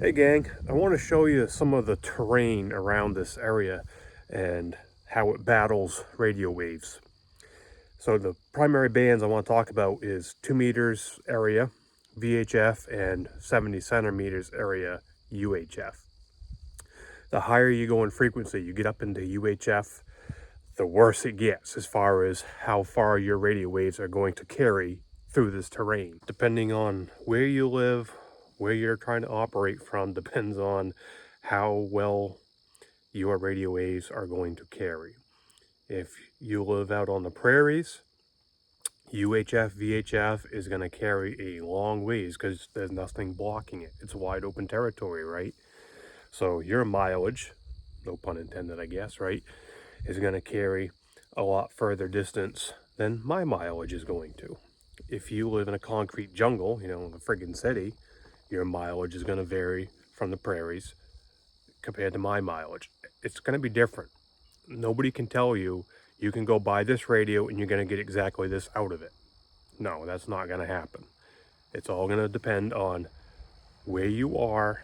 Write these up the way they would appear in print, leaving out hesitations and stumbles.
Hey gang, I want to show you some of the terrain around this area and how it battles radio waves. So the primary bands I want to talk about is 2 meters area VHF and 70 centimeters area UHF. The higher you go in frequency, you get up into UHF, the worse it gets as far as how far your radio waves are going to carry through this terrain. Depending on where you live, where you're trying to operate from, depends on how well your radio waves are going to carry. If you live out on the prairies, UHF, VHF is going to carry a long ways because there's nothing blocking it. It's wide open territory, right? So your mileage, no pun intended, I guess, right, is going to carry a lot further distance than my mileage is going to. If you live in a concrete jungle, in the friggin' city, your mileage is going to vary from the prairies compared to my mileage. It's going to be different. Nobody can tell you, you can go buy this radio and you're going to get exactly this out of it. No, that's not going to happen. It's all going to depend on where you are,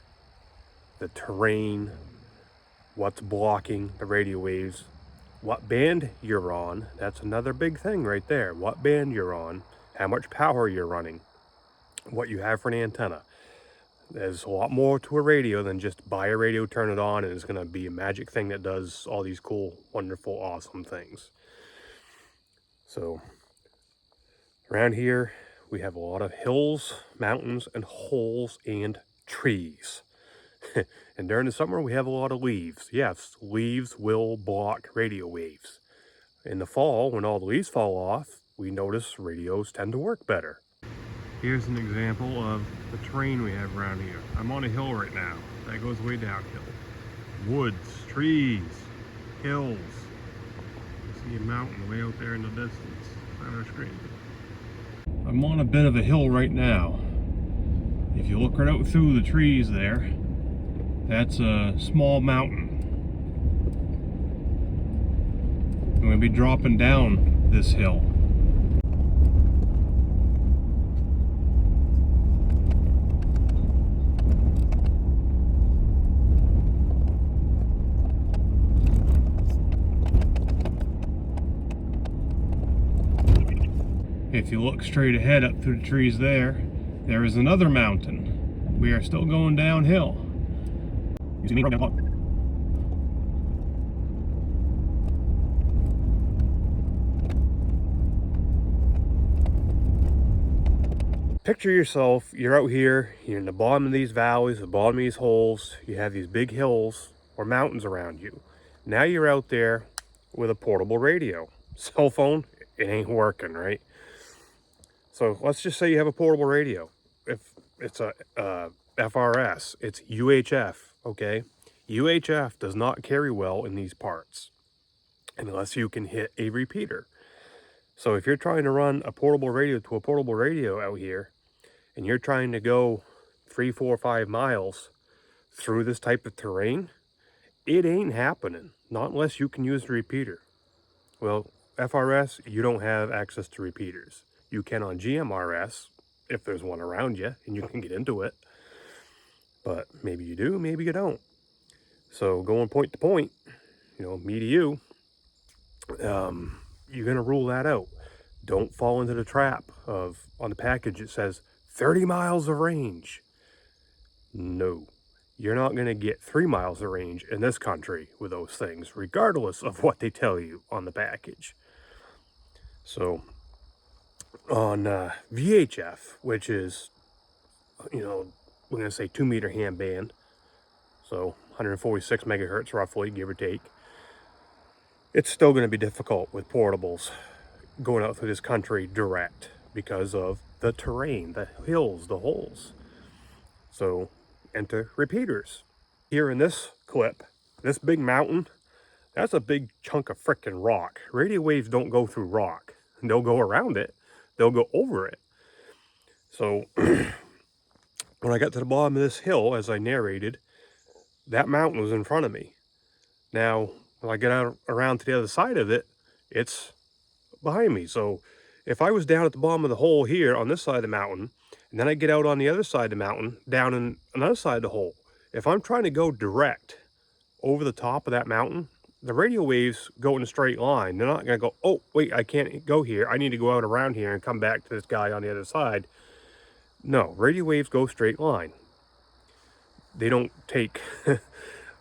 the terrain, what's blocking the radio waves, what band you're on. That's another big thing right there. What band you're on, how much power you're running, what you have for an antenna. There's a lot more to a radio than just buy a radio, turn it on, and it's going to be a magic thing that does all these cool, wonderful, awesome things. So, around here, we have a lot of hills, mountains, and holes, and trees. And during the summer, we have a lot of leaves. Yes, leaves will block radio waves. In the fall, when all the leaves fall off, we notice radios tend to work better. Here's an example of the terrain we have around here. I'm on a hill right now. That goes way downhill. Woods, trees, hills. You see a mountain way out there in the distance on our screen. I'm on a bit of a hill right now. If you look right out through the trees there, that's a small mountain. I'm going to be dropping down this hill. If you look straight ahead up through the trees there is another mountain. We are still going downhill. You see me right down the Picture yourself, you're out here, you're in the bottom of these valleys, the bottom of these holes, you have these big hills or mountains around you. Now you're out there with a portable radio. Cell phone, it ain't working, right? So let's just say you have a portable radio. If it's a FRS, it's UHF, okay? UHF does not carry well in these parts unless you can hit a repeater. So if you're trying to run a portable radio to a portable radio out here, and you're trying to go 3, 4, 5 miles through this type of terrain, it ain't happening, not unless you can use the repeater. Well, FRS, you don't have access to repeaters. You can on GMRS, if there's one around you and you can get into it. But maybe you do, maybe you don't. So going point to point, me to you, you're going to rule that out. Don't fall into the trap of, on the package it says 30 miles of range. No, you're not going to get 3 miles of range in this country with those things, regardless of what they tell you on the package. So on VHF, which is, we're going to say 2 meter hand band, so 146 megahertz roughly, give or take, it's still going to be difficult with portables going out through this country direct because of the terrain, the hills, the holes. So enter repeaters. Here in this clip, this big mountain, that's a big chunk of frickin' rock. Radio waves don't go through rock. They'll go around it. They'll go over it. So when I got to the bottom of this hill, as I narrated, that mountain was in front of me. Now, when I get out around to the other side of it, it's behind me. So if I was down at the bottom of the hole here on this side of the mountain, and then I get out on the other side of the mountain, down in another side of the hole, If I'm trying to go direct over the top of that mountain, the radio waves go in a straight line. They're not going to go, oh, wait, I can't go here. I need to go out around here and come back to this guy on the other side. No, radio waves go straight line. They don't take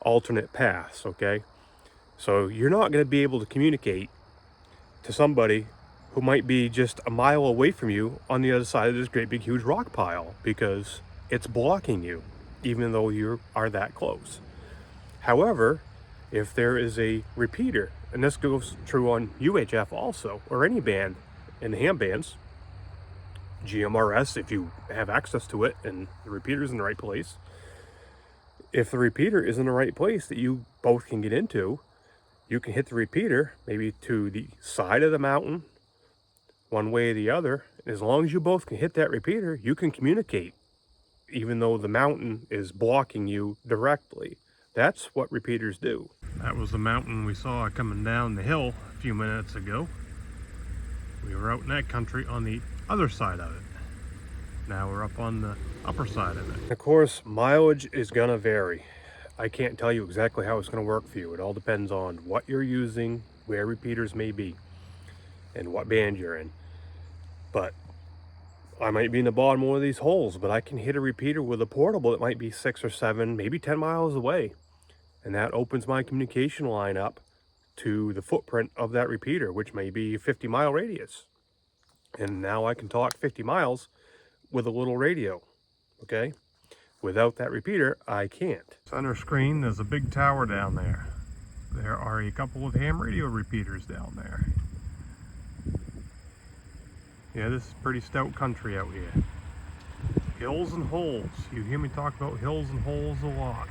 alternate paths, okay? So you're not going to be able to communicate to somebody who might be just a mile away from you on the other side of this great big huge rock pile, because it's blocking you, even though you are that close. However, if there is a repeater, and this goes true on UHF also, or any band in the ham bands, GMRS, if you have access to it and the repeater's in the right place, if the repeater is in the right place that you both can get into, you can hit the repeater maybe to the side of the mountain, one way or the other. As long as you both can hit that repeater, you can communicate, even though the mountain is blocking you directly. That's what repeaters do. That was the mountain we saw coming down the hill a few minutes ago. We were out in that country on the other side of it. Now we're up on the upper side of it. Of course, mileage is gonna vary. I can't tell you exactly how it's gonna work for you. It all depends on what you're using, where repeaters may be, and what band you're in. But I might be in the bottom of one of these holes, but I can hit a repeater with a portable that might be 6 or 7, maybe 10 miles away. And that opens my communication line up to the footprint of that repeater, which may be a 50-mile radius. And now I can talk 50 miles with a little radio, okay? Without that repeater, I can't. Center screen, there's a big tower down there. There are a couple of ham radio repeaters down there. Yeah, this is pretty stout country out here. Hills and holes. You hear me talk about hills and holes a lot.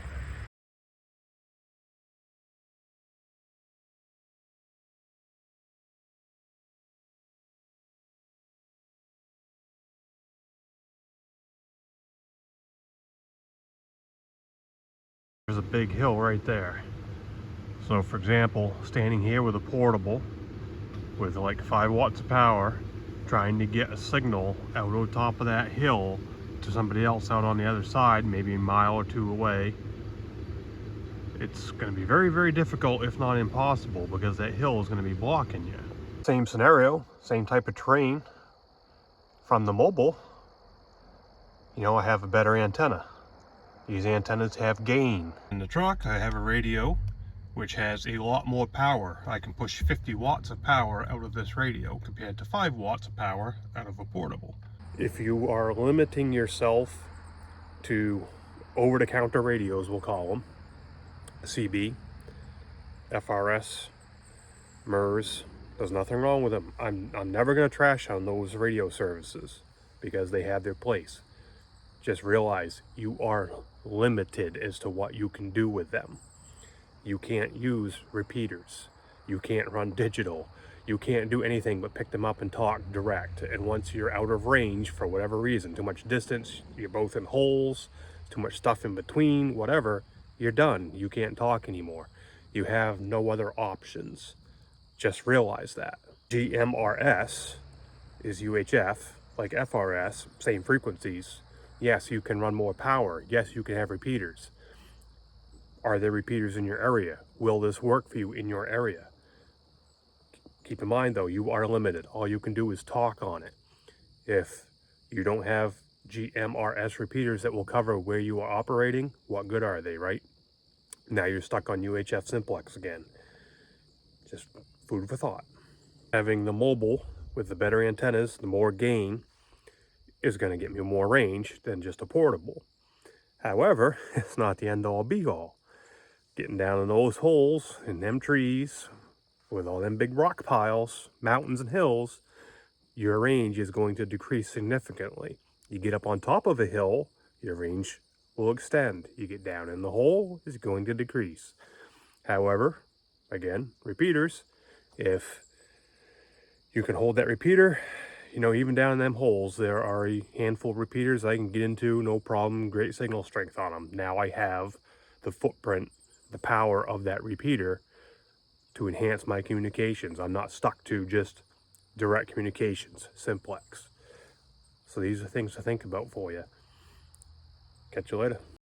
There's a big hill right there. So for example, standing here with a portable with like 5 watts of power, trying to get a signal out on top of that hill to somebody else out on the other side, maybe a mile or 2 away, it's going to be very, very difficult, if not impossible, because that hill is going to be blocking you. Same scenario, same type of terrain. From the mobile, you know, I have a better antenna. These antennas have gain. In the truck, I have a radio which has a lot more power. I can push 50 watts of power out of this radio compared to 5 watts of power out of a portable. If you are limiting yourself to over-the-counter radios, we'll call them, CB, FRS, MURS, there's nothing wrong with them. I'm never going to trash on those radio services because they have their place. Just realize you are limited as to what you can do with them. You can't use repeaters. You can't run digital. You can't do anything but pick them up and talk direct. And once you're out of range for whatever reason, too much distance, you're both in holes, too much stuff in between, whatever, you're done. You can't talk anymore. You have no other options. Just realize that. GMRS is UHF, like FRS, same frequencies. Yes, you can run more power. Yes, you can have repeaters. Are there repeaters in your area? Will this work for you in your area? Keep in mind though, you are limited. All you can do is talk on it. If you don't have GMRS repeaters that will cover where you are operating, what good are they, right? Now you're stuck on UHF simplex again. Just food for thought. Having the mobile with the better antennas, the more gain, is going to get me more range than just a portable. However, it's not the end-all be-all. Getting down in those holes in them trees with all them big rock piles, mountains and hills, your range is going to decrease significantly. You get up on top of a hill, your range will extend. You get down in the hole, it's going to decrease. However, again, repeaters, if you can hold that repeater, you know, even down in them holes, there are a handful of repeaters I can get into, no problem, great signal strength on them. Now I have the footprint, the power of that repeater to enhance my communications. I'm not stuck to just direct communications, simplex. So these are things to think about for you. Catch you later.